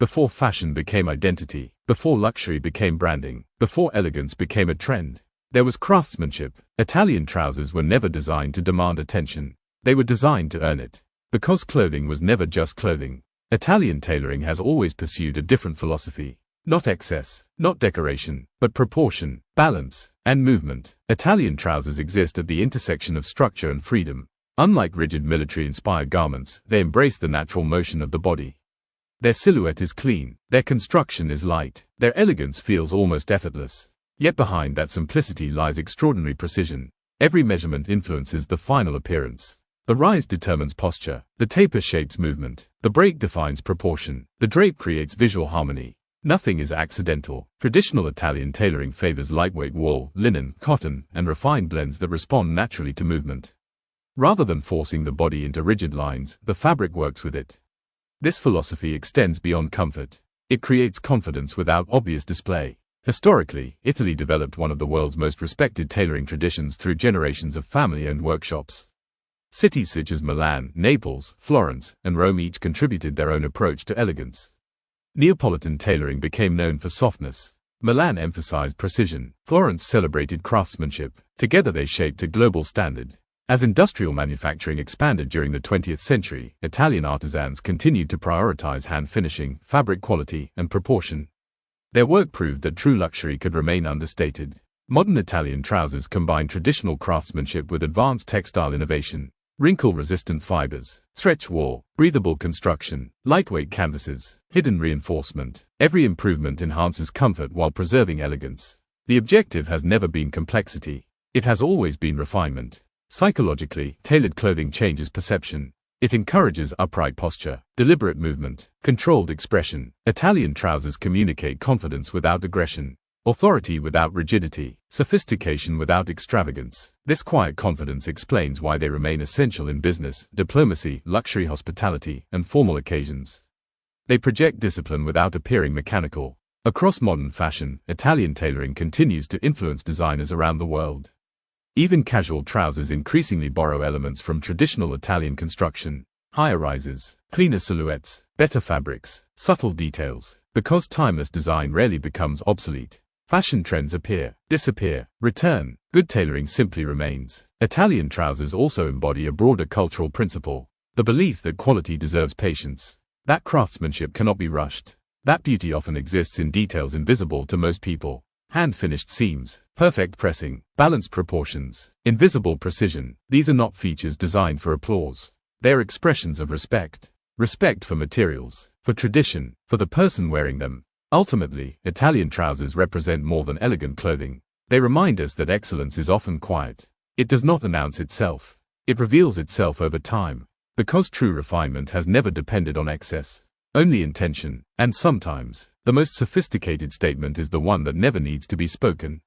before fashion became identity, before luxury became branding, before elegance became a trend. There was craftsmanship. Italian trousers were never designed to demand attention. They were designed to earn it. Because clothing was never just clothing, Italian tailoring has always pursued a different philosophy. Not excess, not decoration, but proportion, balance, and movement. Italian trousers exist at the intersection of structure and freedom. Unlike rigid military-inspired garments, they embrace the natural motion of the body. Their silhouette is clean, their construction is light, their elegance feels almost effortless. Yet behind that simplicity lies extraordinary precision. Every measurement influences the final appearance. The rise determines posture, the taper shapes movement, the break defines proportion, the drape creates visual harmony. Nothing is accidental. Traditional Italian tailoring favors lightweight wool, linen, cotton, and refined blends that respond naturally to movement. Rather than forcing the body into rigid lines, the fabric works with it. This philosophy extends beyond comfort. It creates confidence without obvious display. Historically, Italy developed one of the world's most respected tailoring traditions through generations of family-owned workshops. Cities such as Milan, Naples, Florence, and Rome each contributed their own approach to elegance. Neapolitan tailoring became known for softness. Milan emphasized precision. Florence celebrated craftsmanship. Together they shaped a global standard. As industrial manufacturing expanded during the 20th century, Italian artisans continued to prioritize hand finishing, fabric quality, and proportion. Their work proved that true luxury could remain understated. Modern Italian trousers combine traditional craftsmanship with advanced textile innovation. Wrinkle-resistant fibers, stretch wool, breathable construction, lightweight canvases, hidden reinforcement. Every improvement enhances comfort while preserving elegance. The objective has never been complexity. It has always been refinement. Psychologically, tailored clothing changes perception. It encourages upright posture, deliberate movement, controlled expression. Italian trousers communicate confidence without aggression, authority without rigidity, sophistication without extravagance. This quiet confidence explains why they remain essential in business, diplomacy, luxury hospitality, and formal occasions. They project discipline without appearing mechanical. Across modern fashion, Italian tailoring continues to influence designers around the world. Even casual trousers increasingly borrow elements from traditional Italian construction. Higher rises, cleaner silhouettes, better fabrics, subtle details. Because timeless design rarely becomes obsolete, fashion trends appear, disappear, return. Good tailoring simply remains. Italian trousers also embody a broader cultural principle. The belief that quality deserves patience. That craftsmanship cannot be rushed. That beauty often exists in details invisible to most people. Hand-finished seams, perfect pressing, balanced proportions, invisible precision. These are not features designed for applause. They are expressions of respect. Respect for materials, for tradition, for the person wearing them. Ultimately, Italian trousers represent more than elegant clothing. They remind us that excellence is often quiet. It does not announce itself. It reveals itself over time. Because true refinement has never depended on excess, only intention. And sometimes, the most sophisticated statement is the one that never needs to be spoken.